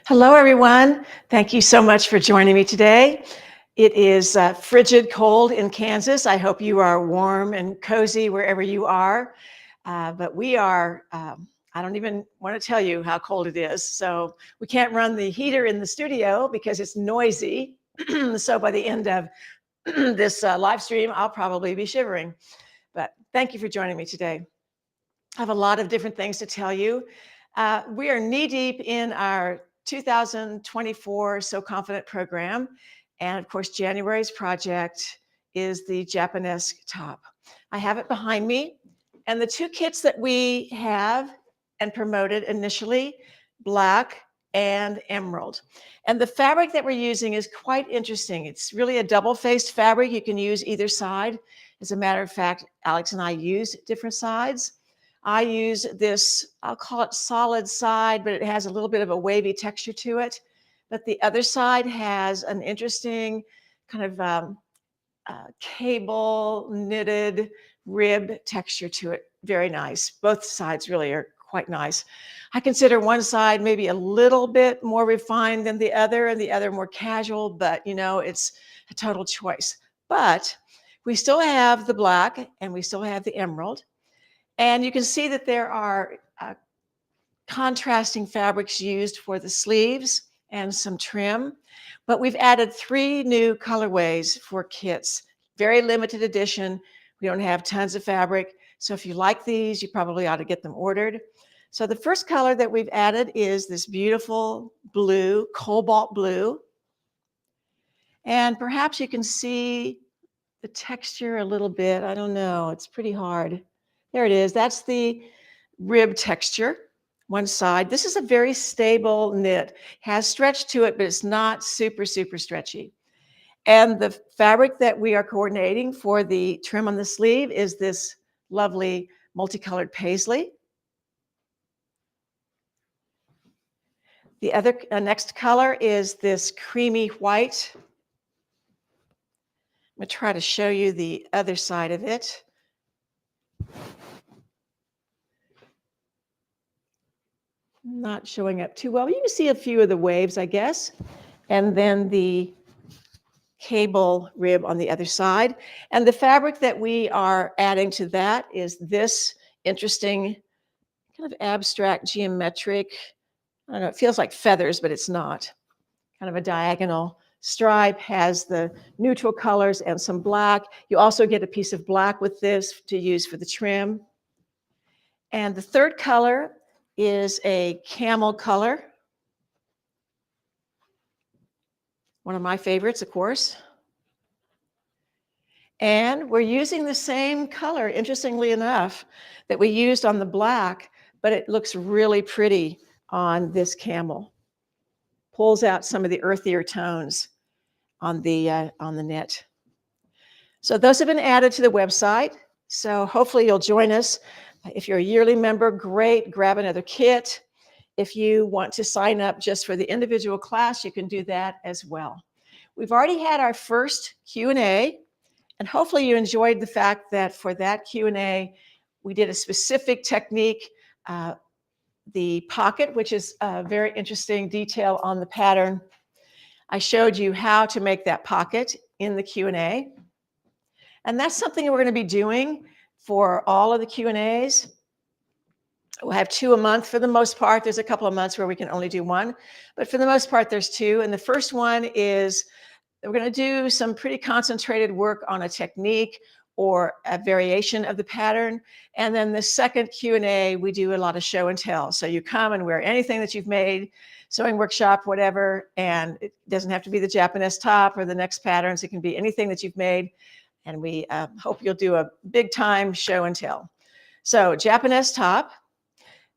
Hello, everyone. Thank you so much for joining me today. It is frigid cold in Kansas. I hope you are warm and cozy wherever you are. But we are, I don't even want to tell you how cold it is. So we can't run the heater in the studio because it's noisy. So by the end of this live stream, I'll probably be shivering. But thank you for joining me today. I have a lot of different things to tell you. We are knee deep in our 2024 So Confident program. And of course, January's project is the Japonesque top. I have it behind me. And the two kits that we have and promoted initially, black and emerald. And the fabric that we're using is quite interesting. It's really a double-faced fabric. You can use either side. As a matter of fact, Alex and I use different sides. I use this, I'll call it solid side, but it has a little bit of a wavy texture to it. But the other side has an interesting kind of cable knitted rib texture to it. Very nice. Both sides really are quite nice. I consider one side maybe a little bit more refined than the other and the other more casual, but you know, it's a total choice. But we still have the black and we still have the emerald. And you can see that there are contrasting fabrics used for the sleeves and some trim. But we've added 3 new colorways for kits. Very limited edition. We don't have tons of fabric. So if you like these, you probably ought to get them ordered. So the first color that we've added is this beautiful blue, cobalt blue. And perhaps you can see the texture a little bit. I don't know. It's pretty hard. There it is. That's the rib texture, one side. This is a very stable knit. Has stretch to it, but it's not super, super stretchy. And the fabric that we are coordinating for the trim on the sleeve is this lovely multicolored paisley. The other next color is this creamy white. I'm going to try to show you the other side of it. Not showing up too well. You can see a few of the waves, I guess. And then the cable rib on the other side. And the fabric that we are adding to that is this interesting kind of abstract geometric, I don't know, it feels like feathers, but it's not. Kind of a diagonal stripe, has the neutral colors and some black. You also get a piece of black with this to use for the trim. And the third color is a camel color. One of my favorites, of course. And we're using the same color, interestingly enough, that we used on the black, but it looks really pretty on this camel. Pulls out some of the earthier tones on the knit. So those have been added to the website. So hopefully you'll join us. If you're a yearly member, great, grab another kit. If you want to sign up just for the individual class, you can do that as well. We've already had our first Q&A, and hopefully you enjoyed the fact that for that Q&A, we did a specific technique, the pocket, which is a very interesting detail on the pattern. I showed you how to make that pocket in the Q&A. And that's something we're going to be doing for all of the Q&As. We'll have 2 a month for the most part. There's a couple of months where we can only do 1, but for the most part, there's 2. And the first one is we're going to do some pretty concentrated work on a technique or a variation of the pattern. And then the second Q&A, we do a lot of show and tell. So you come and wear anything that you've made, sewing workshop, whatever, and it doesn't have to be the Japanese top or the next patterns. It can be anything that you've made. And we hope you'll do a big time show and tell. So Japanese top.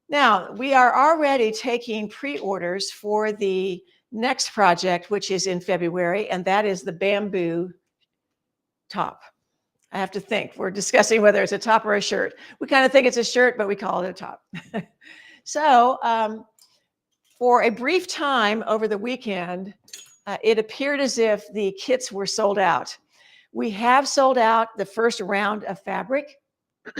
Now, we are already taking pre-orders for the next project, which is in February, and that is the bamboo top. I have to think. We're discussing whether it's a top or a shirt. We kind of think it's a shirt, but we call it a top. So for a brief time over the weekend, it appeared as if the kits were sold out. We have sold out the first round of fabric,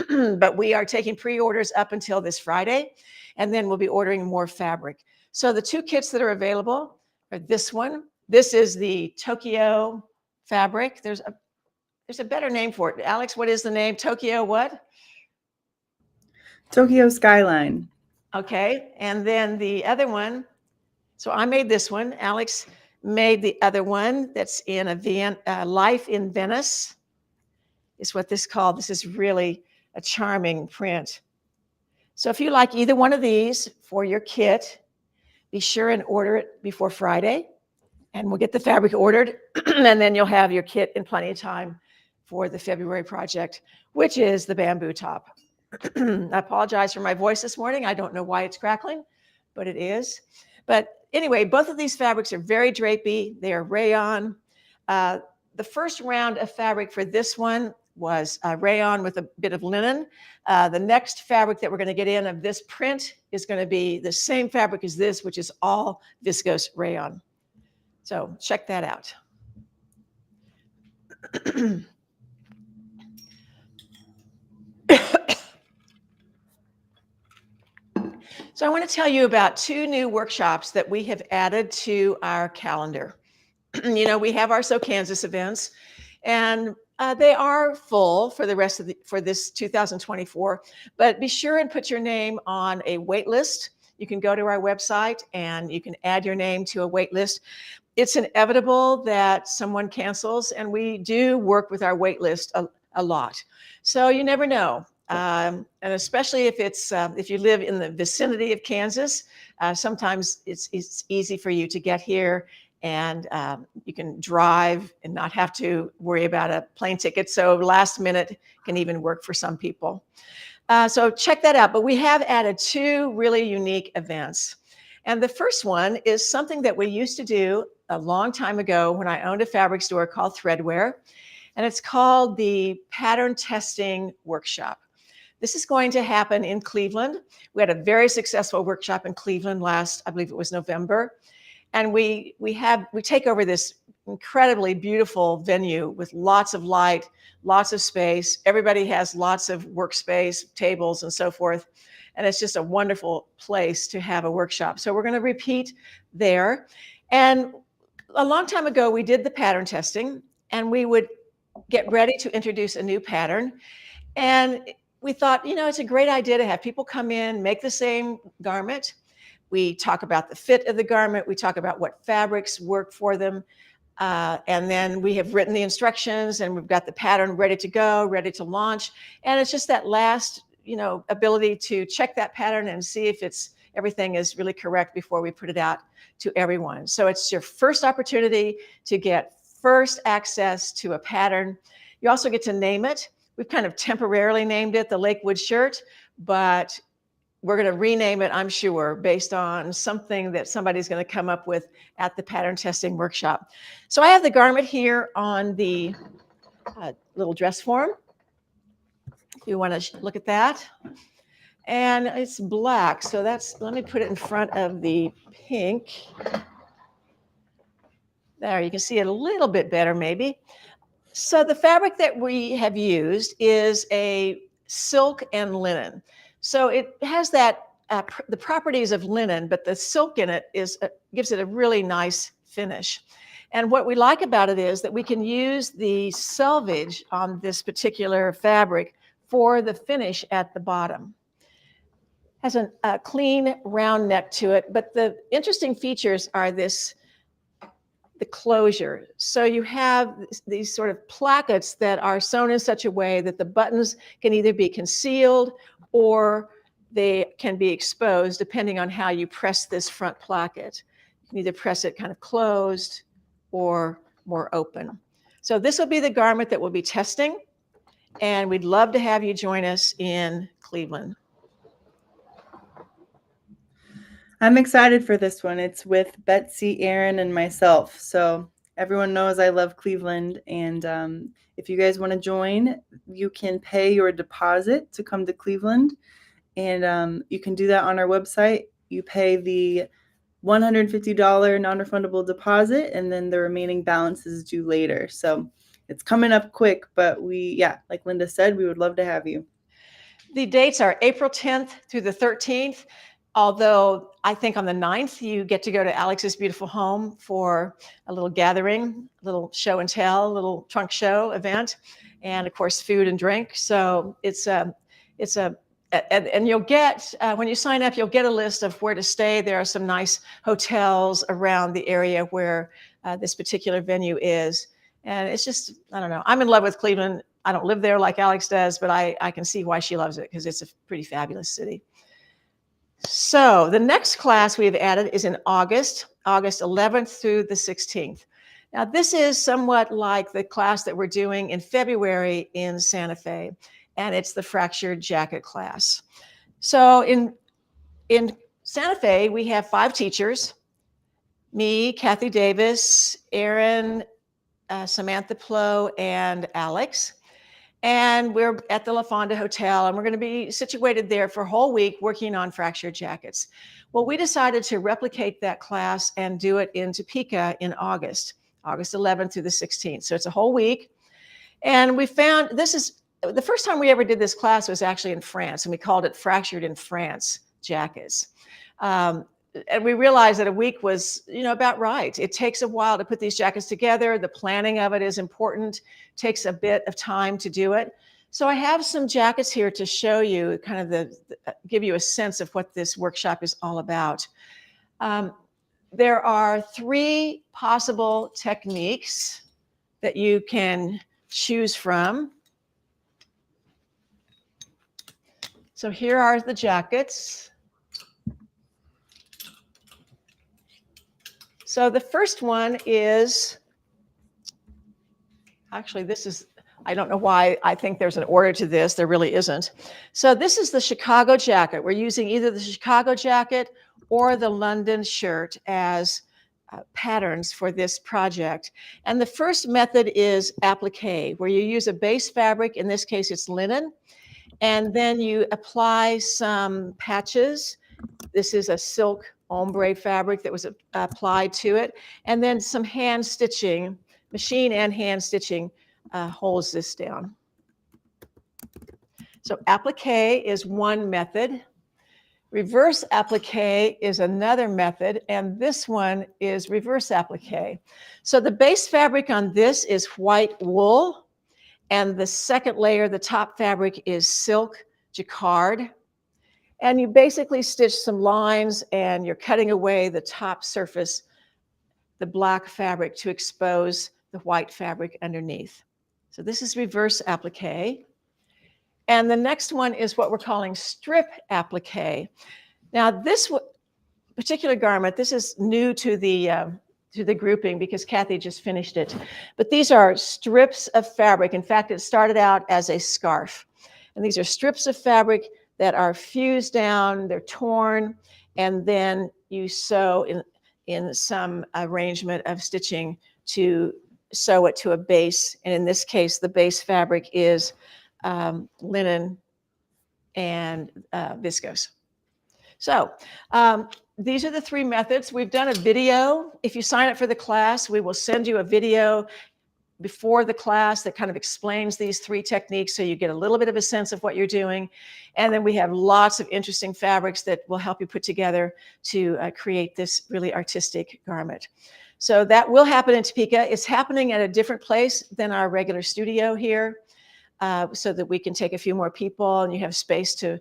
but we are taking pre-orders up until this Friday, and then we'll be ordering more fabric. So the two kits that are available are this one. This is the Tokyo fabric. There's a better name for it. Alex, what is the name? Tokyo what? Tokyo Skyline. Okay. And then the other one, so I made this one. Alex made the other one that's in a Life in Venice is what this is called. This is really a charming print. So if you like either one of these for your kit, be sure and order it before Friday, and we'll get the fabric ordered, and then you'll have your kit in plenty of time for the February project, which is the bamboo top. I apologize for my voice this morning. I don't know why it's crackling, but it is. But anyway, both of these fabrics are very drapey. They are rayon. The first round of fabric for this one was rayon with a bit of linen. The next fabric that we're going to get in of this print is going to be the same fabric as this, which is all viscose rayon. So check that out. So I want to tell you about two new workshops that we have added to our calendar. You know, we have our So Kansas events, and they are full for the rest of for this 2024. But be sure and put your name on a wait list. You can go to our website and you can add your name to a wait list. It's inevitable that someone cancels, and we do work with our wait list a lot. So you never know. And especially if you live in the vicinity of Kansas, sometimes it's easy for you to get here, and you can drive and not have to worry about a plane ticket. So last minute can even work for some people. So check that out. But we have added two really unique events. And the first one is something that we used to do a long time ago when I owned a fabric store called Threadwear. And it's called the Pattern Testing Workshop. This is going to happen in Cleveland. We had a very successful workshop in Cleveland last, I believe it was November. And we take over this incredibly beautiful venue with lots of light, lots of space. Everybody has lots of workspace, tables, and so forth. And it's just a wonderful place to have a workshop. So we're going to repeat there. And a long time ago, we did the pattern testing, and we would get ready to introduce a new pattern. And we thought, you know, it's a great idea to have people come in, make the same garment. We talk about the fit of the garment. We talk about what fabrics work for them. And then we have written the instructions, and we've got the pattern ready to go, ready to launch. And it's just that last, you know, ability to check that pattern and see if everything is really correct before we put it out to everyone. So it's your first opportunity to get first access to a pattern. You also get to name it. We've kind of temporarily named it the Lakewood shirt, but we're going to rename it, I'm sure, based on something that somebody's going to come up with at the pattern testing workshop. So I have the garment here on the little dress form. If you want to look at that. And it's black, so let me put it in front of the pink. There, you can see it a little bit better maybe. So the fabric that we have used is a silk and linen. So it has the properties of linen, but the silk in it gives it a really nice finish. And what we like about it is that we can use the selvage on this particular fabric for the finish at the bottom. Has a clean round neck to it, but the interesting features are the closure. So you have these sort of plackets that are sewn in such a way that the buttons can either be concealed or they can be exposed depending on how you press this front placket. You can either press it kind of closed or more open. So this will be the garment that we'll be testing, and we'd love to have you join us in Cleveland. I'm excited for this one. It's with Betsy, Aaron, and myself. So everyone knows I love Cleveland. And if you guys want to join, you can pay your deposit to come to Cleveland. And you can do that on our website. You pay the $150 non-refundable deposit, and then the remaining balance is due later. So it's coming up quick, but like Linda said, we would love to have you. The dates are April 10th through the 13th. although I think on the 9th, you get to go to Alex's beautiful home for a little gathering, a little show and tell, a little trunk show event, and of course, food and drink. So and you'll get, when you sign up, you'll get a list of where to stay. There are some nice hotels around the area where this particular venue is. And it's just, I don't know, I'm in love with Cleveland. I don't live there like Alex does, but I can see why she loves it because it's a pretty fabulous city. So the next class we have added is in August 11th through the 16th. Now this is somewhat like the class that we're doing in February in Santa Fe, and it's the fractured jacket class. So in Santa Fe, we have 5 teachers, me, Kathy Davis, Erin, Samantha Plow, and Alex. And we're at the La Fonda Hotel, and we're going to be situated there for a whole week working on fractured jackets. Well, we decided to replicate that class and do it in Topeka in August 11th through the 16th. So it's a whole week. And we found this is the first time we ever did this class was actually in France, and we called it Fractured in France Jackets. And we realized that a week was, about right. It takes a while to put these jackets together. The planning of it is important. It takes a bit of time to do it. So I have some jackets here to show you, kind of give you a sense of what this workshop is all about. There are 3 possible techniques that you can choose from. So here are the jackets. So the first one is, actually I don't know why I think there's an order to this. There really isn't. So this is the Chicago jacket. We're using either the Chicago jacket or the London shirt as patterns for this project. And the first method is applique, where you use a base fabric. In this case, it's linen. And then you apply some patches. This is a silk ombre fabric that was applied to it. And then some hand stitching, machine and hand stitching holds this down. So applique is one method. Reverse applique is another method. And this one is reverse applique. So the base fabric on this is white wool. And the second layer, the top fabric, is silk jacquard. And you basically stitch some lines and you're cutting away the top surface, the black fabric, to expose the white fabric underneath. So this is reverse applique. And the next one is what we're calling strip applique. Now this particular garment, this is new to the grouping because Kathy just finished it. But these are strips of fabric. In fact, it started out as a scarf. And these are strips of fabric that are fused down, they're torn, and then you sew in some arrangement of stitching to sew it to a base. And in this case, the base fabric is linen and viscose. So these are the 3 methods. We've done a video. If you sign up for the class, we will send you a video before the class that kind of explains these 3 techniques so you get a little bit of a sense of what you're doing. And then we have lots of interesting fabrics that will help you put together to create this really artistic garment. So that will happen in Topeka. It's happening at a different place than our regular studio here, so that we can take a few more people and you have space to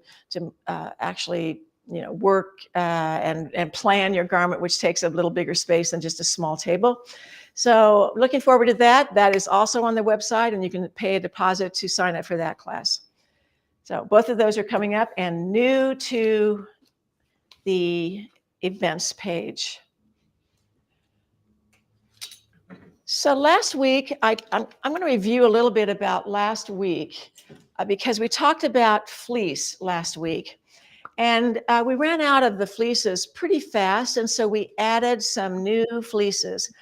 actually work and plan your garment, which takes a little bigger space than just a small table. So looking forward to that. That is also on the website, and you can pay a deposit to sign up for that class. So both of those are coming up and new to the events page. So last week, I'm going to review a little bit about last week because we talked about fleece last week. And we ran out of the fleeces pretty fast, and so we added some new fleeces,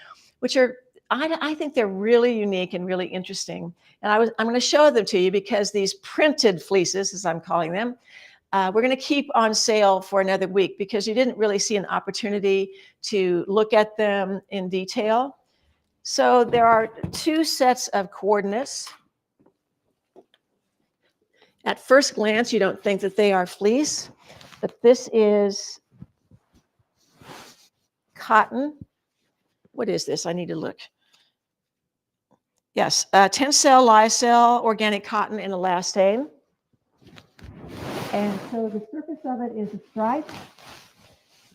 which are, I think they're really unique and really interesting. And I'm going to show them to you because these printed fleeces, as I'm calling them, we're going to keep on sale for another week because you didn't really see an opportunity to look at them in detail. So there are 2 sets of coordinates. At first glance, you don't think that they are fleece, But this is cotton. What is this? I need to look. Yes, Tencel lyocell organic cotton in elastane. And so the surface of it is a stripe.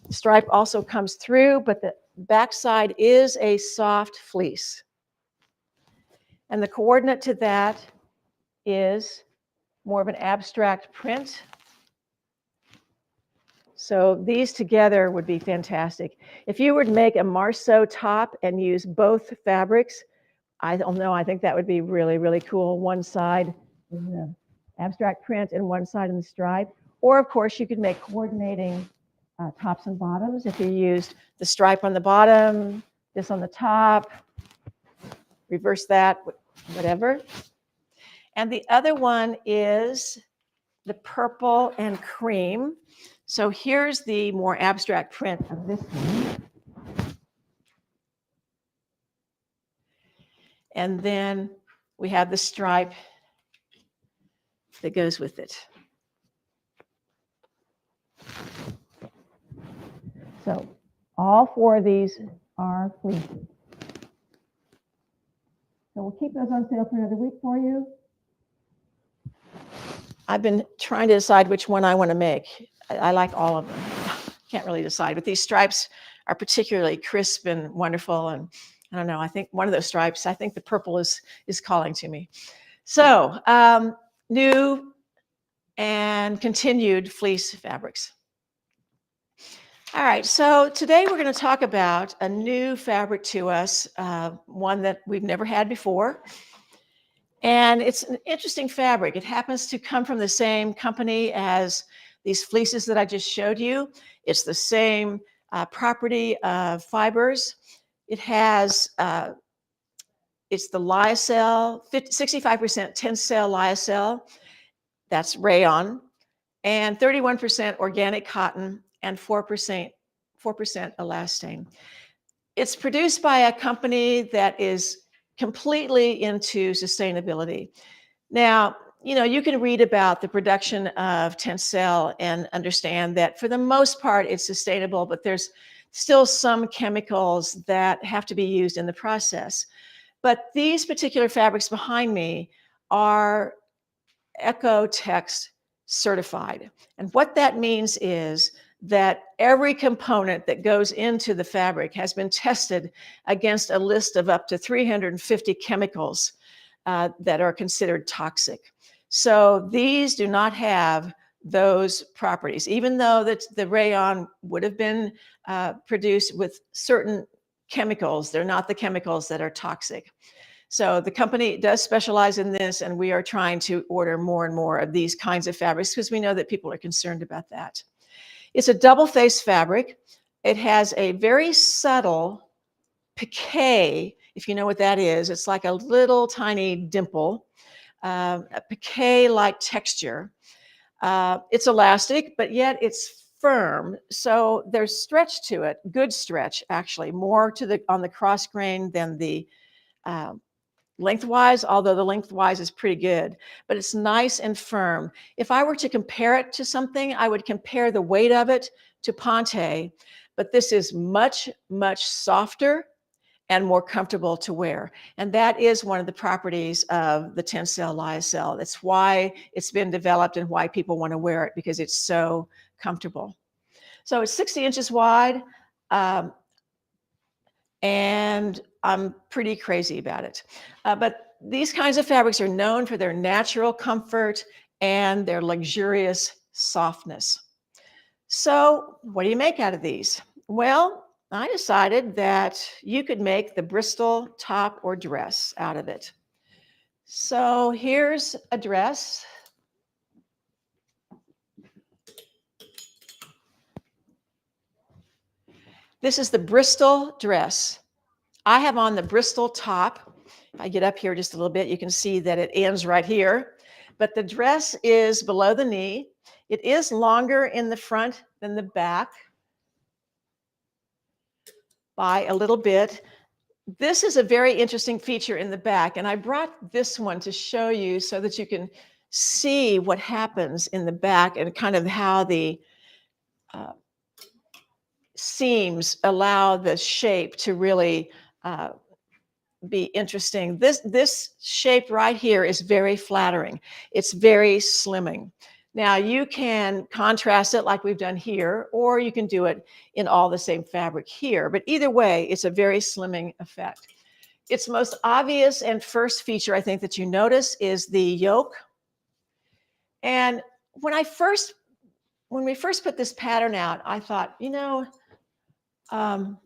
The stripe also comes through, but the backside is a soft fleece. And the coordinate to that is more of an abstract print. So these together would be fantastic. If you were to make a Marceau top and use both fabrics, I don't know, I think that would be really, really cool. One side in the abstract print and one side in the stripe. Or of course you could make coordinating tops and bottoms if you used the stripe on the bottom, this on the top, reverse that, whatever. And the other one is the purple and cream. So here's the more abstract print of this one. And then we have the stripe that goes with it. So all four of these are fleeces. So we'll keep those on sale for another week for you. I've been trying to decide which one I want to make. I like all of them. Can't really decide, but these stripes are particularly crisp and wonderful. And I don't know, I think one of those stripes, I think the purple is calling to me. So new and continued fleece fabrics. All right, so today we're going to talk about a new fabric to us, one that we've never had before. And it's an interesting fabric. It happens to come from the same company as these fleeces that I just showed you. It's the same property of fibers. It has, it's the lyocell, 65% Tencel lyocell, that's rayon, and 31% organic cotton, and 4% elastane. It's produced by a company that is completely into sustainability. Now, you know, you can read about the production of Tencel and understand that for the most part it's sustainable, but there's still some chemicals that have to be used in the process. But these particular fabrics behind me are Eco-Tex certified. And what that means is that every component that goes into the fabric has been tested against a list of up to 350 chemicals that are considered toxic. So these do not have those properties, even though the rayon would have been produced with certain chemicals. They're not the chemicals that are toxic. So the company does specialize in this, and we are trying to order more and more of these kinds of fabrics because we know that people are concerned about that. It's a double-faced fabric. It has a very subtle piqué, if you know what that is. It's like a little tiny dimple, a piqué-like texture. It's elastic, but yet it's firm. So there's stretch to it, good stretch, actually, more to on the cross grain than the lengthwise, although the lengthwise is pretty good, but it's nice and firm. If I were to compare it to something, I would compare the weight of it to Ponte, but this is much, much softer and more comfortable to wear. And that is one of the properties of the Tencel lyocell. That's why it's been developed and why people want to wear it, because it's so comfortable. So it's 60 inches wide, and I'm pretty crazy about it. But these kinds of fabrics are known for their natural comfort and their luxurious softness. So what do you make out of these? Well, I decided that you could make the Bristol top or dress out of it. So here's a dress. This is the Bristol dress. I have on the Bristol top. If I get up here just a little bit, you can see that it ends right here. But the dress is below the knee. It is longer in the front than the back by a little bit. This is a very interesting feature in the back, and I brought this one to show you so that you can see what happens in the back and kind of how the uh, seams allow the shape to really be interesting. This shape right here is very flattering. It's very slimming. Now you can contrast it like we've done here, or you can do it in all the same fabric here. But either way, it's a very slimming effect. Its most obvious and first feature I think that you notice is the yoke. And when we first put this pattern out, I thought, um,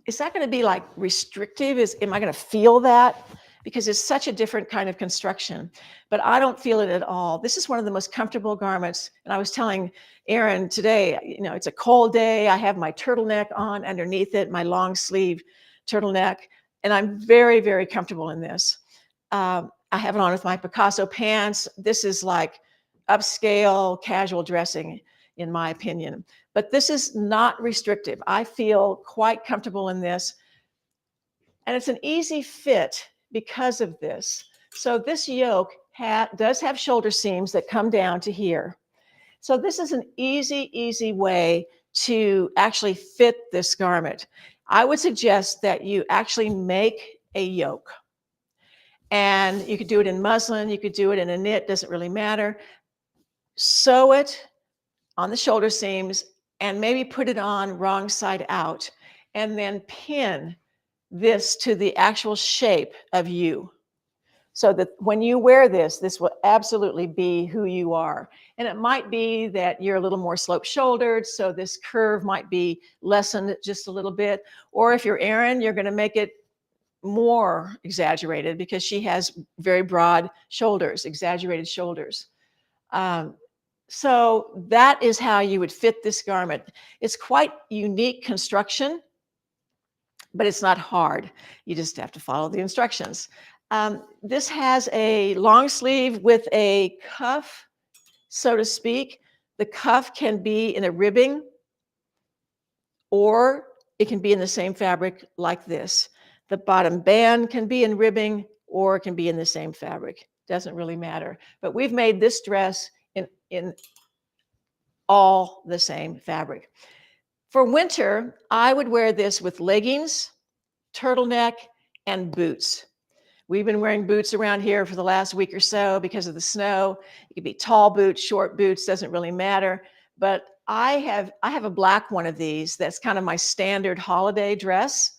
is that going to be like restrictive? Am I going to feel that? Because it's such a different kind of construction, but I don't feel it at all. This is one of the most comfortable garments. And I was telling Erin today, it's a cold day. I have my turtleneck on underneath it, my long sleeve turtleneck, and I'm very, very comfortable in this. I have it on with my Picasso pants. This is like upscale casual dressing, in my opinion. But this is not restrictive. I feel quite comfortable in this. And it's an easy fit because of this. So this yoke does have shoulder seams that come down to here. So this is an easy way to actually fit this garment. I would suggest that you actually make a yoke. And you could do it in muslin, you could do it in a knit, doesn't really matter. Sew it on the shoulder seams and maybe put it on wrong side out, and then pin this to the actual shape of you, so that when you wear this will absolutely be who you are. And it might be that you're a little more slope shouldered, so this curve might be lessened just a little bit. Or if you're Erin, you're going to make it more exaggerated because she has very broad shoulders, exaggerated shoulders. So that is how you would fit this garment. It's quite unique construction, but it's not hard. You just have to follow the instructions. This has a long sleeve with a cuff, so to speak. The cuff can be in a ribbing, or it can be in the same fabric like this. The bottom band can be in ribbing, or it can be in the same fabric. Doesn't really matter. But we've made this dress in all the same fabric. For winter, I would wear this with leggings, turtleneck, and boots. We've been wearing boots around here for the last week or so because of the snow. It could be tall boots, short boots, doesn't really matter. But I have a black one of these that's kind of my standard holiday dress.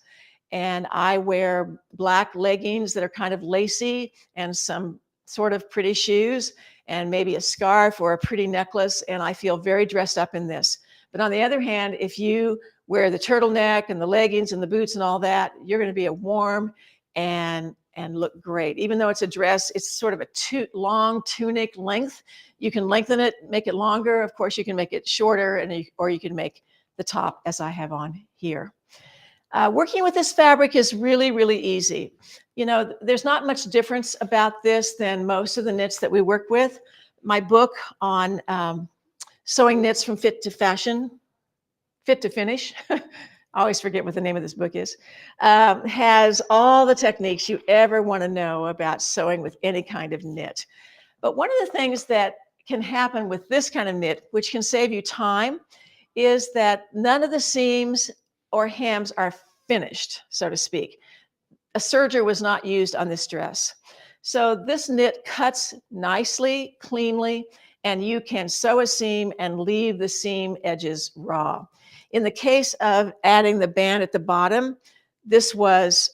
And I wear black leggings that are kind of lacy and some sort of pretty shoes and maybe a scarf or a pretty necklace. And I feel very dressed up in this. But on the other hand, if you wear the turtleneck and the leggings and the boots and all that, you're going to be a warm and look great. Even though it's a dress, it's sort of a long tunic length. You can lengthen it, make it longer. Of course, you can make it shorter, or you can make the top as I have on here. Working with this fabric is really easy. There's not much difference about this than most of the knits that we work with. My book on sewing knits from fit to fashion, fit to finish, I always forget what the name of this book is, has all the techniques you ever want to know about sewing with any kind of knit. But one of the things that can happen with this kind of knit, which can save you time, is that none of the seams or hems are finished, so to speak. A serger was not used on this dress. So this knit cuts nicely, cleanly, and you can sew a seam and leave the seam edges raw. In the case of adding the band at the bottom, this was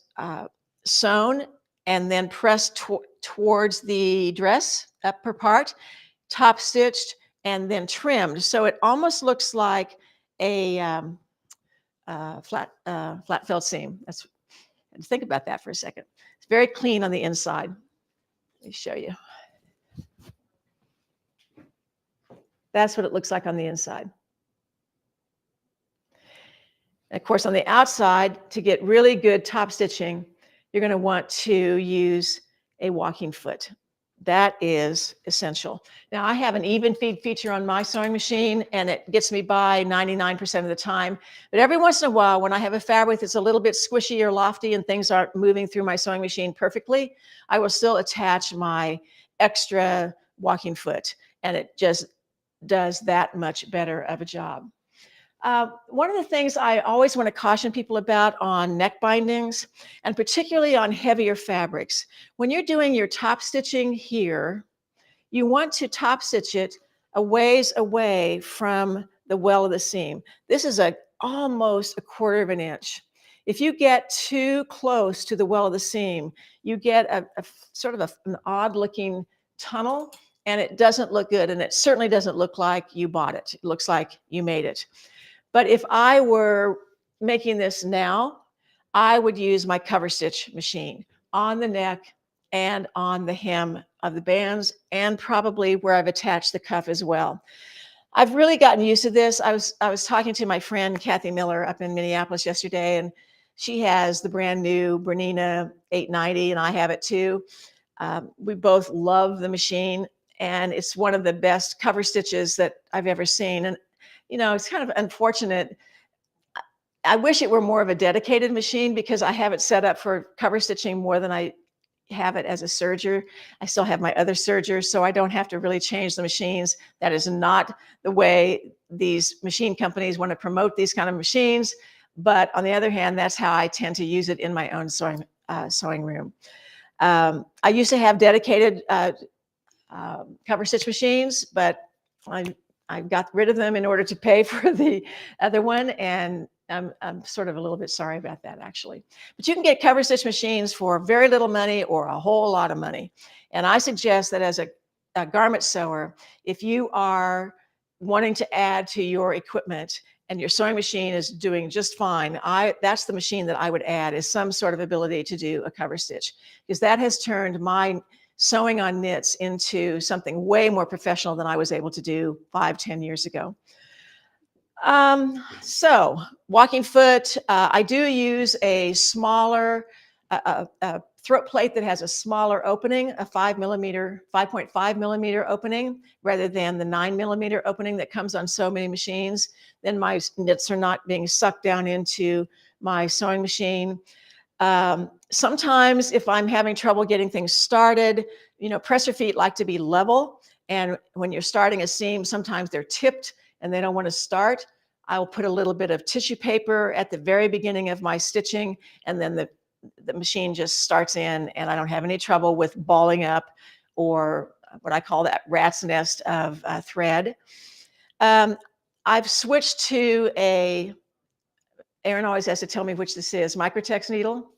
sewn and then pressed towards the dress, upper part, top stitched, and then trimmed. So it almost looks like a flat felt seam. Think about that for a second. It's very clean on the inside. Let me show you. That's what it looks like on the inside. And of course, on the outside, to get really good top stitching, you're going to want to use a walking foot. That is essential. Now, I have an even feed feature on my sewing machine, and it gets me by 99% of the time. But every once in a while, when I have a fabric that's a little bit squishy or lofty and things aren't moving through my sewing machine perfectly, I will still attach my extra walking foot, and it just does that much better of a job. One of the things I always want to caution people about on neck bindings, and particularly on heavier fabrics, when you're doing your top stitching here, you want to top stitch it a ways away from the well of the seam. This is almost 1/4 of an inch. If you get too close to the well of the seam, you get a sort of an odd looking tunnel, and it doesn't look good. And it certainly doesn't look like you bought it. It looks like you made it. But if I were making this now, I would use my cover stitch machine on the neck and on the hem of the bands, and probably where I've attached the cuff as well. I've really gotten used to this. I was talking to my friend Kathy Miller up in Minneapolis yesterday, and she has the brand new Bernina 890, and I have it too. We both love the machine, and it's one of the best cover stitches that I've ever seen. And it's kind of unfortunate. I wish it were more of a dedicated machine, because I have it set up for cover stitching more than I have it as a serger. I still have my other sergers, so I don't have to really change the machines. That is not the way these machine companies want to promote these kind of machines. But on the other hand, that's how I tend to use it in my own sewing room. I used to have dedicated cover stitch machines, but I got rid of them in order to pay for the other one, and I'm sort of a little bit sorry about that, actually. But you can get cover stitch machines for very little money or a whole lot of money. And I suggest that as a garment sewer, if you are wanting to add to your equipment and your sewing machine is doing just fine, that's the machine that I would add, is some sort of ability to do a cover stitch, because that has turned my sewing on knits into something way more professional than I was able to do 5-10 years ago. So walking foot, I do use a smaller throat plate that has a smaller opening, a 5.5 millimeter opening, rather than the 9 millimeter opening that comes on so many machines. Then my knits are not being sucked down into my sewing machine. Sometimes if I'm having trouble getting things started, presser feet like to be level. And when you're starting a seam, sometimes they're tipped and they don't want to start. I'll put a little bit of tissue paper at the very beginning of my stitching, and then the machine just starts in, and I don't have any trouble with balling up or what I call that rat's nest of thread. I've switched to Erin always has to tell me which this is, Microtex needle.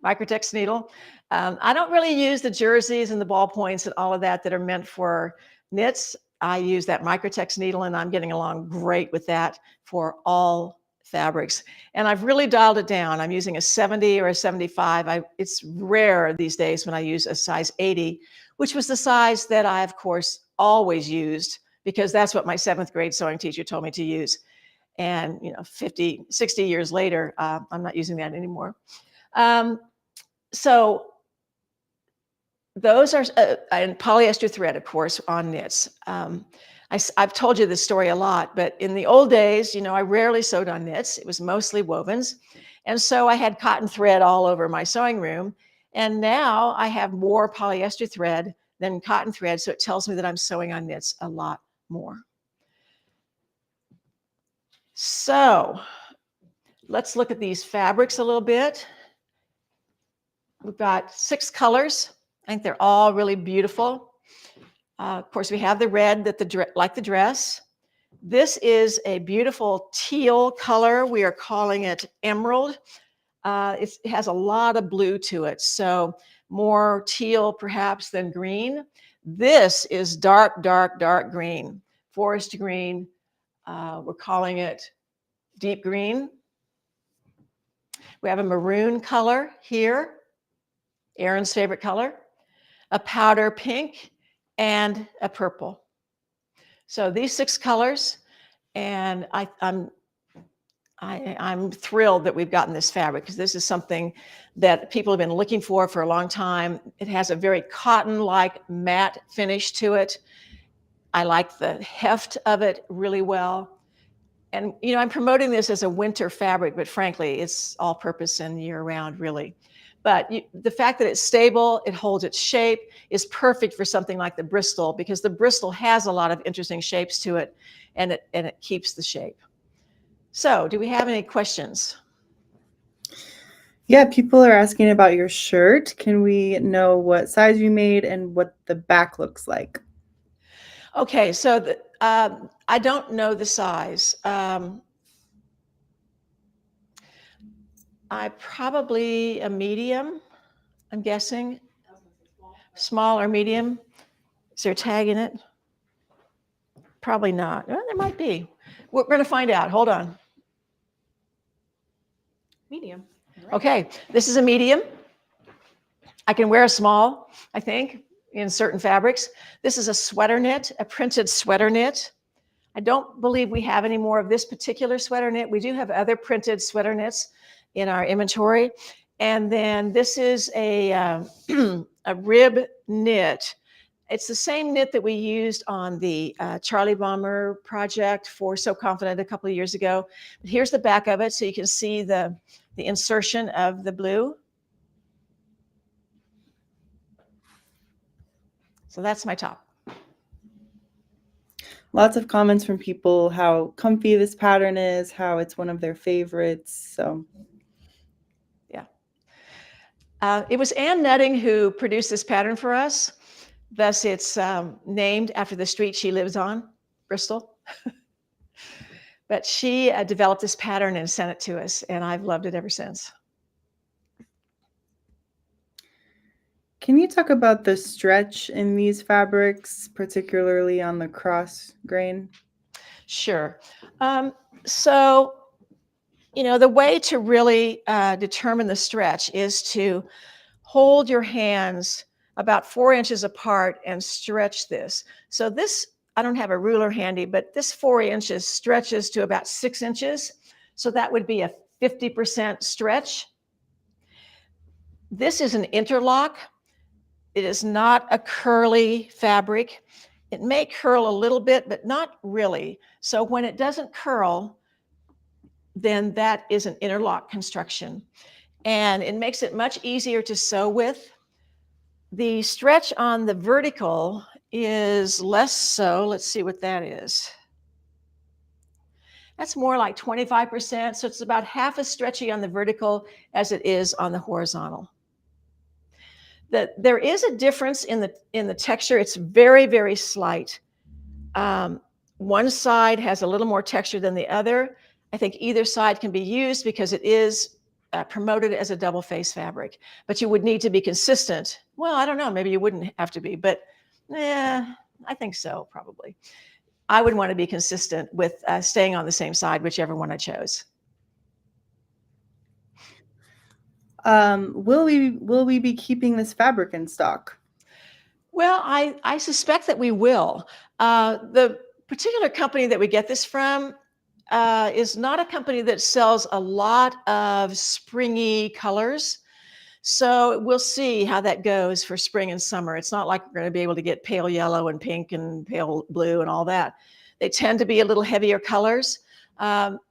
Microtex needle. I don't really use the jerseys and the ballpoints and all of that are meant for knits. I use that Microtex needle, and I'm getting along great with that for all fabrics. And I've really dialed it down. I'm using a 70 or a 75. It's rare these days when I use a size 80, which was the size that I, of course, always used, because that's what my 7th grade sewing teacher told me to use. And 50, 60 years later, I'm not using that anymore. So those are and polyester thread, of course, on knits. I've told you this story a lot, but in the old days, I rarely sewed on knits. It was mostly wovens. And so I had cotton thread all over my sewing room. And now I have more polyester thread than cotton thread. So it tells me that I'm sewing on knits a lot more. So let's look at these fabrics a little bit. We've got 6 colors. I think they're all really beautiful. Of course, we have the red like the dress. This is a beautiful teal color. We are calling it emerald. It has a lot of blue to it, so more teal perhaps than green. This is dark, dark, dark green, forest green. We're calling it deep green. We have a maroon color here, Erin's favorite color, a powder pink, and a purple. So these 6 colors, and I'm thrilled that we've gotten this fabric, because this is something that people have been looking for a long time. It has a very cotton-like matte finish to it. I like the heft of it really well. And I'm promoting this as a winter fabric, but frankly, it's all-purpose and year-round, really. But the fact that it's stable, it holds its shape, is perfect for something like the Bristol, because the Bristol has a lot of interesting shapes to it, and it keeps the shape. So, do we have any questions? Yeah, people are asking about your shirt. Can we know what size you made and what the back looks like? Okay, so I don't know the size. I probably a medium, I'm guessing. Small or medium? Is there a tag in it? Probably not. Well, there might be. We're going to find out. Hold on. Medium. Right. Okay, this is a medium. I can wear a small, I think, in certain fabrics. This is a sweater knit, a printed sweater knit. I don't believe we have any more of this particular sweater knit. We do have other printed sweater knits in our inventory. And then this is a, a rib knit. It's the same knit that we used on the Charlie Bomber project for So Confident a couple of years ago. But here's the back of it, so you can see the insertion of the blue. So that's my top. Lots of comments from people how comfy this pattern is, how it's one of their favorites. So yeah. It was Ann Nutting who produced this pattern for us. Thus, it's named after the street she lives on, Bristol. But she developed this pattern and sent it to us, and I've loved it ever since. can you talk about the stretch in these fabrics, particularly on the cross grain? Sure. So, the way to really determine the stretch is to hold your hands about 4 inches apart and stretch this. So this, I don't have a ruler handy, but this 4 inches stretches to about 6 inches. So that would be a 50% stretch. This is an interlock. It is not a curly fabric. It may curl a little bit, but not really. So when it doesn't curl, then that is an interlock construction. And it makes it much easier to sew with. The stretch on the vertical is less so. Let's see what that is. That's more like 25%. So it's about half as stretchy on the vertical as it is on the horizontal. There is a difference in the texture. It's very, very slight. One side has a little more texture than the other. I think either side can be used because it is promoted as a double face fabric, but you would need to be consistent. Well, I don't know, maybe you wouldn't have to be, but I think so, probably. I would want to be consistent with staying on the same side, whichever one I chose. Will we be keeping this fabric in stock? Well, I suspect that we will. The particular company that we get this from is not a company that sells a lot of springy colors. So we'll see how that goes for spring and summer. It's not like we're going to be able to get pale yellow and pink and pale blue and all that. They tend to be a little heavier colors.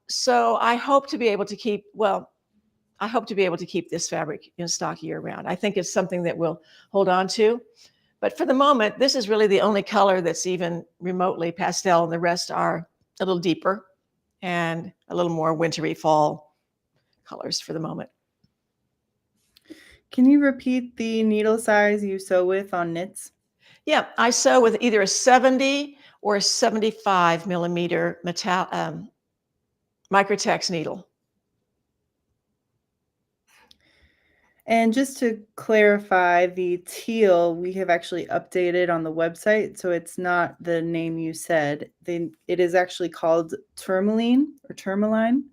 So I hope to be able to keep, this fabric in stock year round. I think it's something that we'll hold on to. But for the moment, this is really the only color that's even remotely pastel, and the rest are a little deeper and a little more wintry fall colors for the moment. Can you repeat the needle size you sew with on knits? Yeah, I sew with either a 70 or a 75 millimeter Microtex needle. And just to clarify, the teal we have actually updated on the website, so it's not the name you said. It is actually called tourmaline or tourmaline.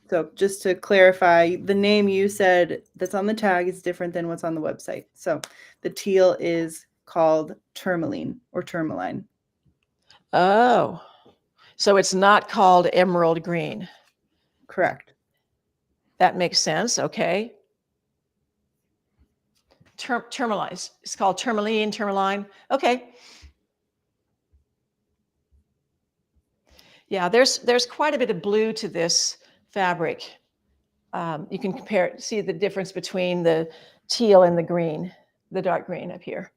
So just to clarify, the name you said that's on the tag is different than what's on the website. So the teal is called tourmaline or tourmaline. Oh, so it's not called emerald green. Correct. That makes sense. Okay. Tourmaline. It's called tourmaline, tourmaline. Okay. Yeah, there's quite a bit of blue to this fabric. You can see the difference between the teal and the green, the dark green up here.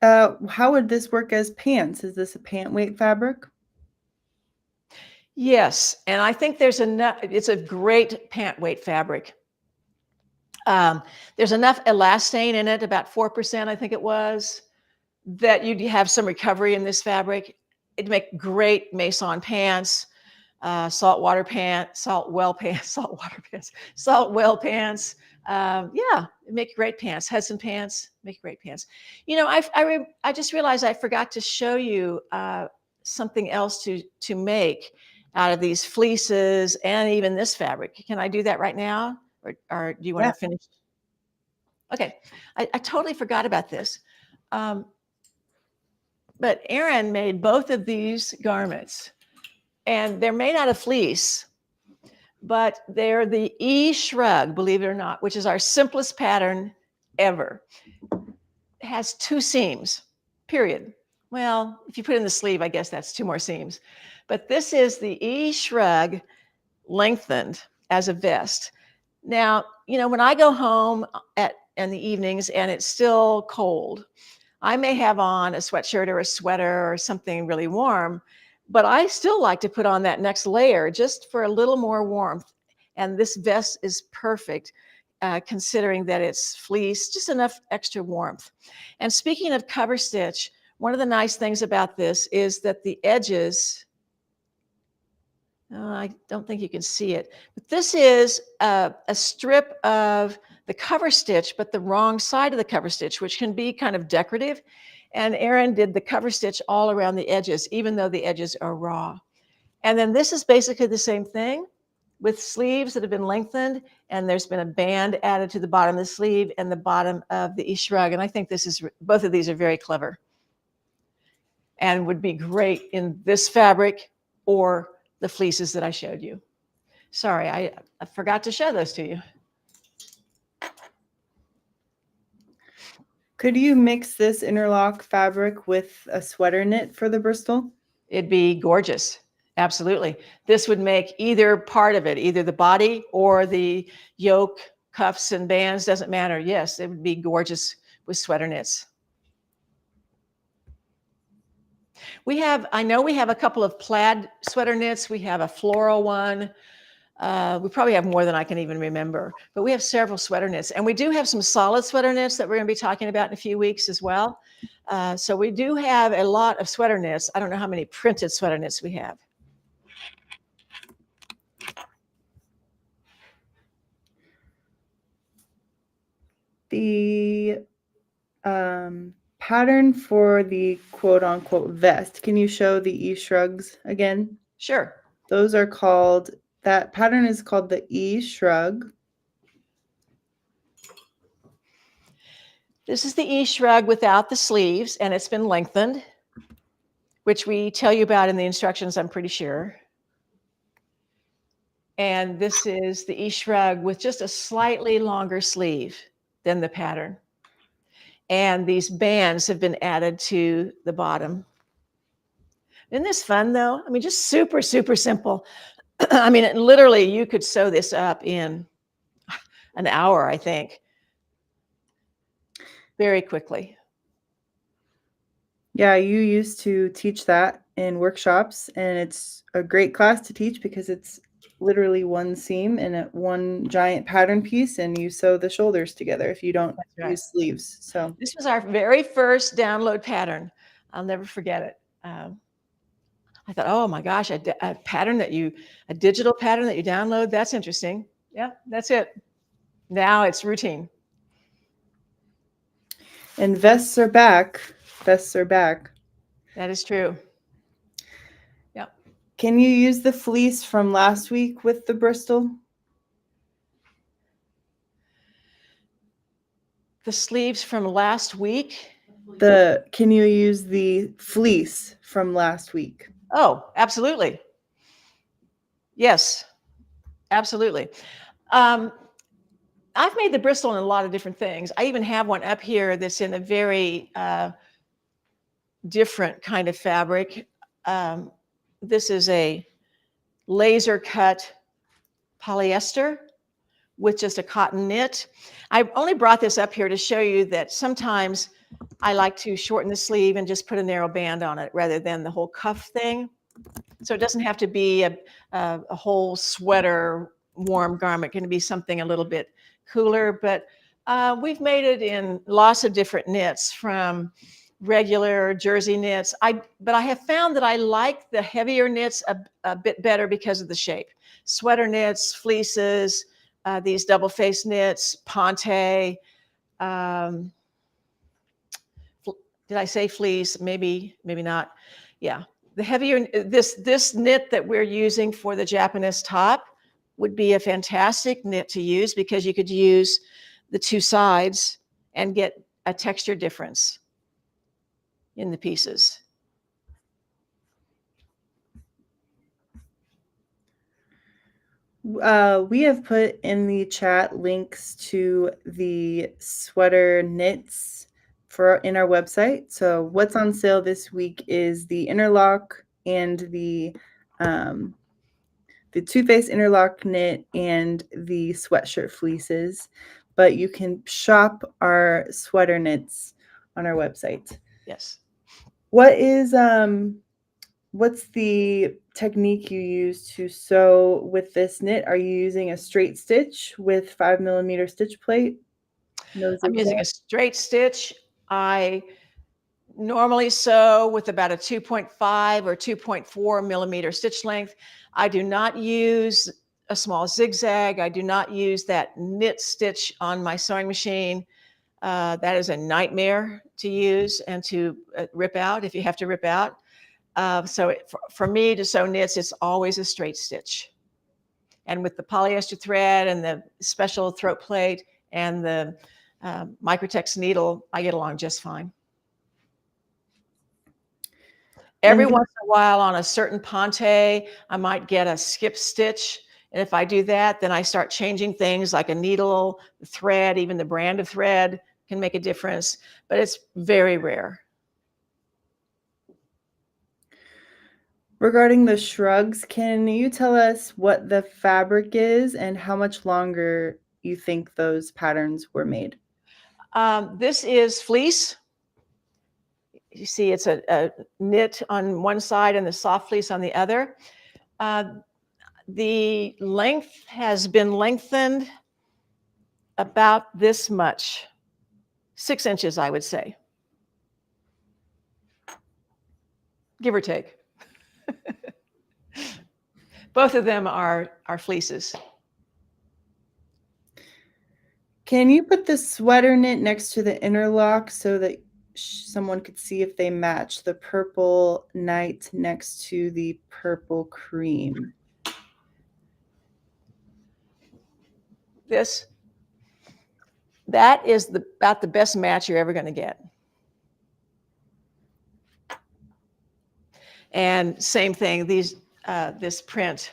How would this work as pants? Is this a pant weight fabric? Yes, and I think there's enough. It's a great pant weight fabric. There's enough elastane in it, about 4%, I think it was, that you'd have some recovery in this fabric. It'd make great mason pants, saltwater pants, salt well pants, salt well pants. Yeah, make great pants. Hudson pants, make great pants. You know, I just realized I forgot to show you something else to make out of these fleeces and even this fabric. Can I do that right now, or do you want to finish? Okay, I totally forgot about this. But Erin made both of these garments, and they're made out of fleece, but they're the E shrug, believe it or not, which is our simplest pattern ever. It has 2 seams, period. Well, if you put in the sleeve, I guess that's 2 more seams. But this is the E shrug lengthened as a vest. Now, you know, when I go home in the evenings and it's still cold, I may have on a sweatshirt or a sweater or something really warm, but I still like to put on that next layer just for a little more warmth. And this vest is perfect, considering that it's fleece, just enough extra warmth. And speaking of cover stitch, one of the nice things about this is that the edges, I don't think you can see it, but this is a strip of the cover stitch, but the wrong side of the cover stitch, which can be kind of decorative. And Erin did the cover stitch all around the edges, even though the edges are raw. And then this is basically the same thing with sleeves that have been lengthened, and there's been a band added to the bottom of the sleeve and the bottom of the E-shrug. And I think both of these are very clever and would be great in this fabric or the fleeces that I showed you. Sorry, I forgot to show those to you. Could you mix this interlock fabric with a sweater knit for the Bristol? It'd be gorgeous. Absolutely. This would make either part of it, either the body or the yoke, cuffs and bands, doesn't matter. Yes, it would be gorgeous with sweater knits. I know we have a couple of plaid sweater knits. We have a floral one. We probably have more than I can even remember, but we have several sweater knits, and we do have some solid sweater knits that we're going to be talking about in a few weeks as well. So we do have a lot of sweater knits. I don't know how many printed sweater knits we have. The pattern for the quote unquote vest, can you show the E shrugs again? Sure. Those are called, that pattern is called the E shrug. This is the E shrug without the sleeves, and it's been lengthened, which we tell you about in the instructions, I'm pretty sure. And this is the E shrug with just a slightly longer sleeve than the pattern. And these bands have been added to the bottom. Isn't this fun though? I mean, just super, super simple. I mean, literally you could sew this up in an hour, I think, very quickly. Yeah, you used to teach that in workshops, and it's a great class to teach because it's literally one seam and one giant pattern piece, and you sew the shoulders together if you don't use sleeves. So this was our very first download pattern. I'll never forget it. I thought, oh my gosh, a digital pattern that you download, that's interesting. Yeah, that's it. Now it's routine. And vests are back. Vests are back. That is true. Yeah. Can you use the fleece from last week with the Bristol? The sleeves from last week? Can you use the fleece from last week? Oh, absolutely. Yes, absolutely. I've made the Bristol in a lot of different things. I even have one up here that's in a very different kind of fabric. This is a laser cut polyester with just a cotton knit. I only brought this up here to show you that sometimes I like to shorten the sleeve and just put a narrow band on it rather than the whole cuff thing. So it doesn't have to be a whole sweater warm garment. It can be something a little bit cooler, but we've made it in lots of different knits, from regular jersey knits. But I have found that I like the heavier knits a bit better because of the shape. Sweater knits, fleeces, these double face knits, ponte. Did I say fleece? Maybe not. Yeah. The heavier, this knit that we're using for the Japanese top would be a fantastic knit to use, because you could use the two sides and get a texture difference in the pieces. We have put in the chat links to the sweater knits in our website. So what's on sale this week is the interlock and the two-face interlock knit and the sweatshirt fleeces. But you can shop our sweater knits on our website. Yes. What's the technique you use to sew with this knit? Are you using a straight stitch with 5mm stitch plate? I'm using a straight stitch. I normally sew with about a 2.5 or 2.4 millimeter stitch length. I do not use a small zigzag. I do not use that knit stitch on my sewing machine. That is a nightmare to use and to rip out if you have to rip out. For me to sew knits, it's always a straight stitch. And with the polyester thread and the special throat plate and the Microtex needle, I get along just fine. Every once in a while on a certain ponte, I might get a skip stitch. And if I do that, then I start changing things like a needle, the thread, even the brand of thread can make a difference, but it's very rare. Regarding the shrugs, can you tell us what the fabric is and how much longer you think those patterns were made? This is fleece. You see it's a knit on one side and the soft fleece on the other. The length has been lengthened about this much, 6 inches, I would say, give or take. Both of them are fleeces. Can you put the sweater knit next to the interlock so that someone could see if they match? The purple night next to the purple cream. That is about the best match you're ever going to get. And same thing, this print.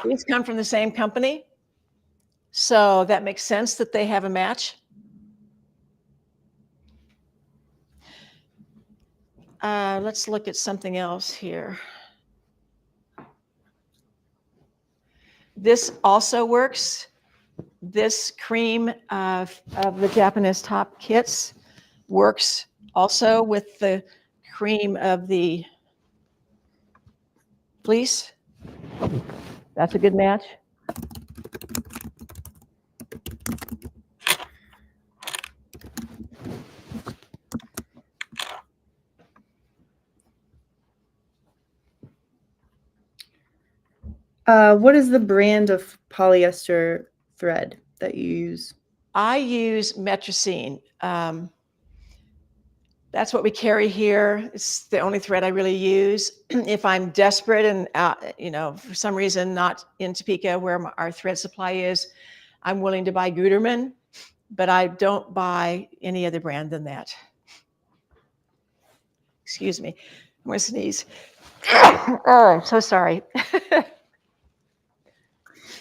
These come from the same company, so that makes sense that they have a match. Let's look at something else here. This also works. This cream of the Japanese top kits works also with the cream of the fleece. That's a good match. What is the brand of polyester thread that you use? I use Metricine. That's what we carry here. It's the only thread I really use. If I'm desperate and, for some reason not in Topeka where our thread supply is, I'm willing to buy Gutermann, but I don't buy any other brand than that. Excuse me, I'm going to sneeze. Oh, I'm so sorry.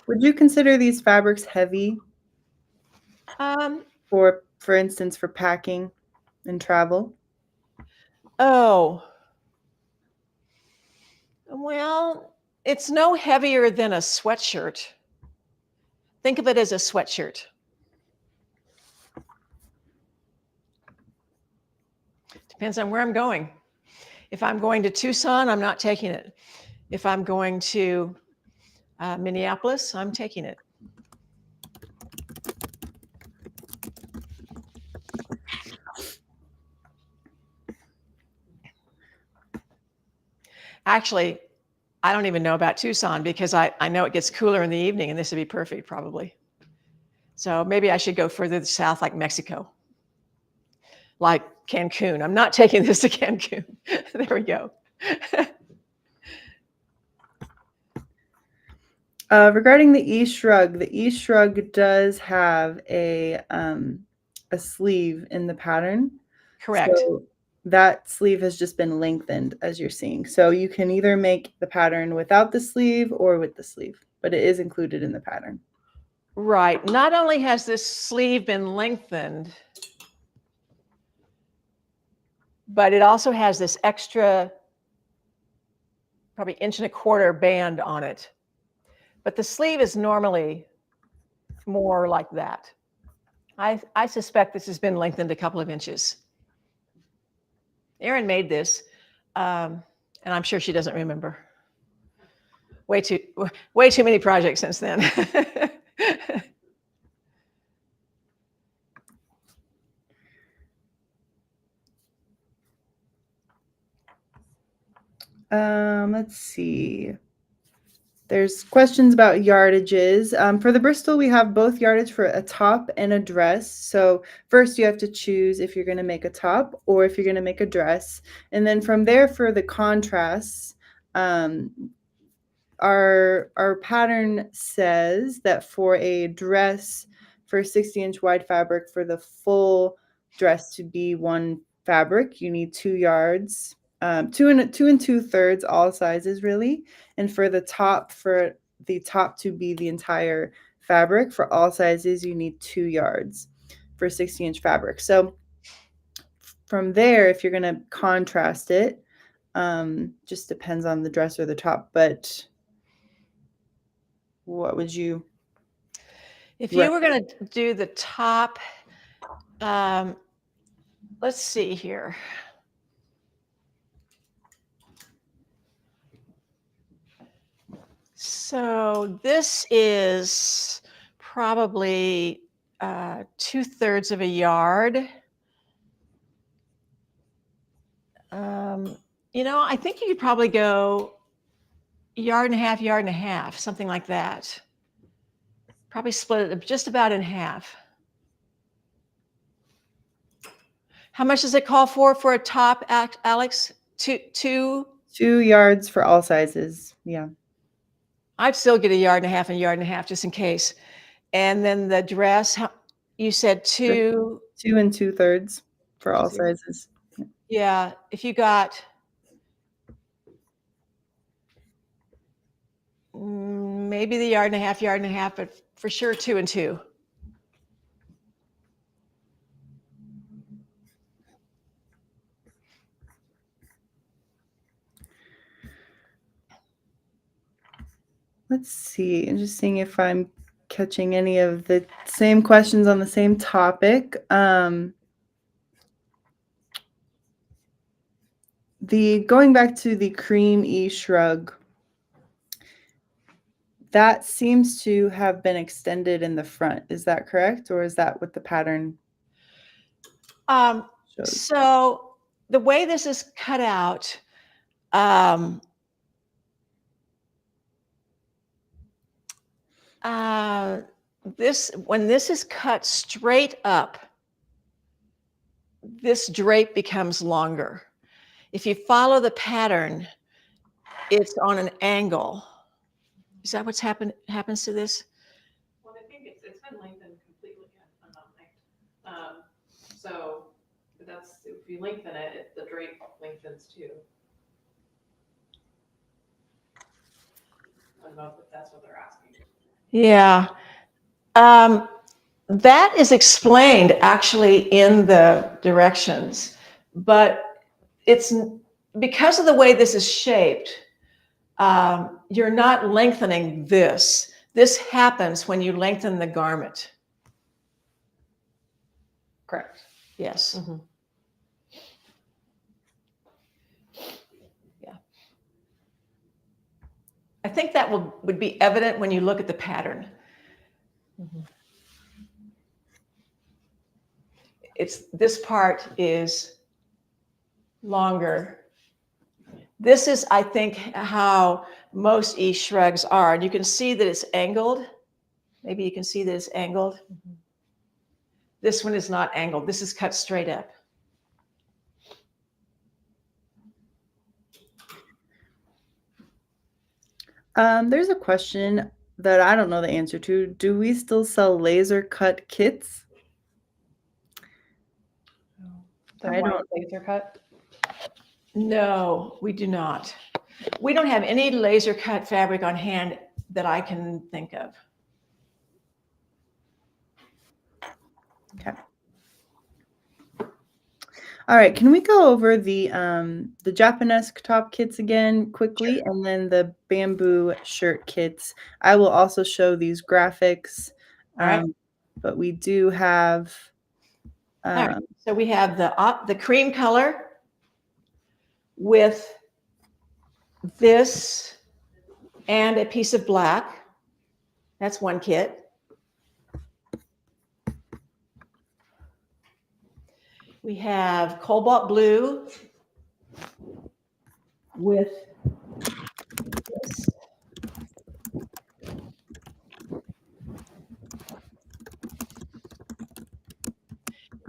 Would you consider these fabrics heavy? For instance, for packing and travel? Oh, Well, it's no heavier than a sweatshirt. Think of it as a sweatshirt. Depends on where I'm going. If I'm going to Tucson, I'm not taking it. If I'm going to Minneapolis, I'm taking it. Actually, I don't even know about Tucson because I know it gets cooler in the evening, and this would be perfect probably. So maybe I should go further south, like Mexico, like Cancun. I'm not taking this to Cancun. There we go. Regarding the E-Shrug, the E-Shrug does have a sleeve in the pattern. Correct. So that sleeve has just been lengthened, as you're seeing. So you can either make the pattern without the sleeve or with the sleeve, but it is included in the pattern. Right. Not only has this sleeve been lengthened, but it also has this extra, probably 1.25 inch band on it. But the sleeve is normally more like that. I suspect this has been lengthened a couple of inches. Erin made this, and I'm sure she doesn't remember. Way too many projects since then. Let's see. There's questions about yardages. For the Bristol, we have both yardage for a top and a dress. So first you have to choose if you're going to make a top or if you're going to make a dress. And then from there for the contrasts, our pattern says that for a dress for 60-inch wide fabric, for the full dress to be one fabric, you need 2 yards. 2 and 2/3, all sizes really. And for the top to be the entire fabric for all sizes, you need 2 yards for 60-inch fabric. So from there, if you're going to contrast it, just depends on the dress or the top, but what would you? If you were going to do the top, let's see here. So this is probably 2/3 of a yard. I think you could probably go 1.5 yards, something like that. Probably split it just about in half. How much does it call for a top, Alex? 2 yards for all sizes. Yeah. I'd still get 1.5 yards and 1.5 yards just in case. And then the dress, you said 2 and 2/3 for all sizes. Yeah, if you got maybe the 1.5 yards, but for sure 2 and 2. Let's see. I'm just seeing if I'm catching any of the same questions on the same topic. Going back to the cream E-Shrug, that seems to have been extended in the front. Is that correct? Or is that what the pattern shows? So the way this is cut out, when this is cut straight up, this drape becomes longer. If you follow the pattern, it's on an angle. Is that what's happens to this? Well, I think it's been lengthened completely. So that's, if you lengthen it, the drape lengthens too. I don't know if that's what they're asking. Yeah. That is explained actually in the directions, but it's because of the way this is shaped, you're not lengthening this. This happens when you lengthen the garment. Correct. Yes. Mhm. Yeah. I think that would be evident when you look at the pattern. Mhm. This part is longer. This is, I think, how most east shrugs are. And you can see that it's angled. Maybe you can see that it's angled. Mhm. This one is not angled. This is cut straight up. There's a question that I don't know the answer to. Do we still sell laser cut kits? The I white don't. laser cut. No, we do not. We don't have any laser cut fabric on hand that I can think of. Okay. All right, can we go over the Japonesque top kits again quickly, Sure. and then the bamboo shirt kits? I will also show these graphics, All right. but we do have. All right. So we have the cream color with this and a piece of black. That's one kit. We have cobalt blue with this.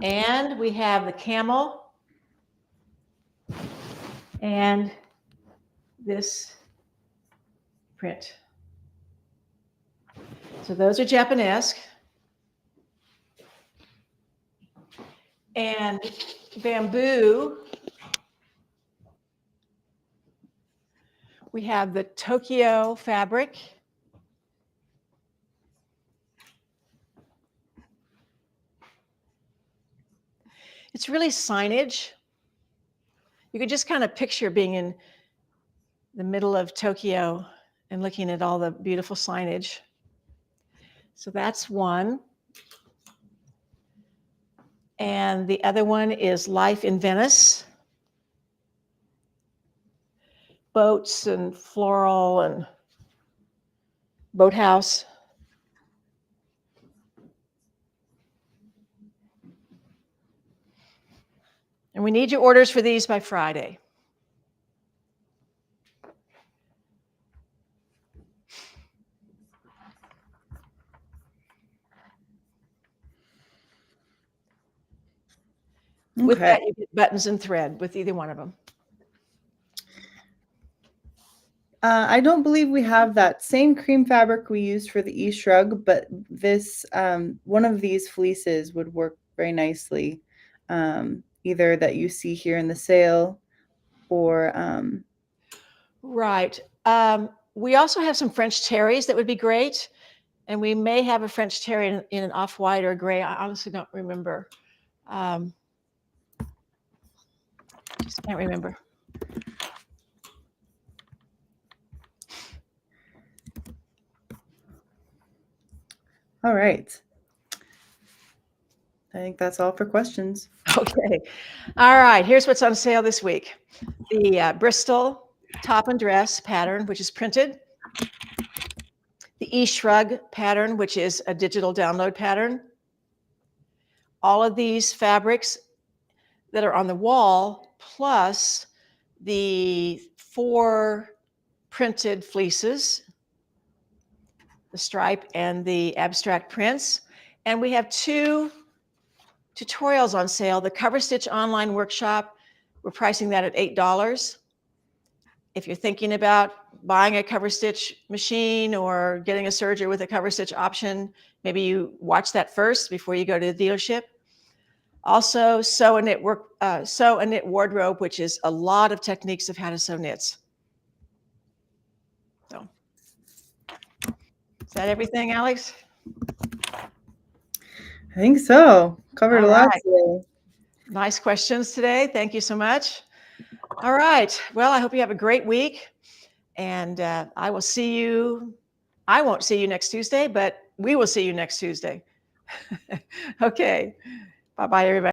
And we have the camel and this print. So those are Japonesque. And bamboo, we have the Tokyo fabric. It's really signage. You could just kind of picture being in the middle of Tokyo and looking at all the beautiful signage. So that's one. And the other one is Life in Venice. Boats and floral and boathouse. And we need your orders for these by Friday. With Okay. that, you get buttons and thread with either one of them. I don't believe we have that same cream fabric we used for the e-shrug, but this one of these fleeces would work very nicely. Either that you see here in the sale, or Right. We also have some French terries that would be great. And we may have a French terry in an off-white or gray. I honestly don't remember. Just can't remember. all right. I think that's all for questions. Okay. All right. Here's what's on sale this week. The Bristol top and dress pattern, which is printed. The E-Shrug pattern, which is a digital download pattern. All of these fabrics that are on the wall, plus the 4 printed fleeces, the stripe and the abstract prints. And we have 2 tutorials on sale. The Cover Stitch online workshop, we're pricing that at $8. If you're thinking about buying a cover stitch machine or getting a serger with a cover stitch option, maybe you watch that first before you go to the dealership. Also, sew and knit wardrobe, which is a lot of techniques of how to sew knits. So, is that everything, Alex? I think so. Covered All a lot right. today. Nice questions today. Thank you so much. All right. Well, I hope you have a great week. And I will see you. I won't see you next Tuesday, but we will see you next Tuesday. Okay. Bye-bye, everybody.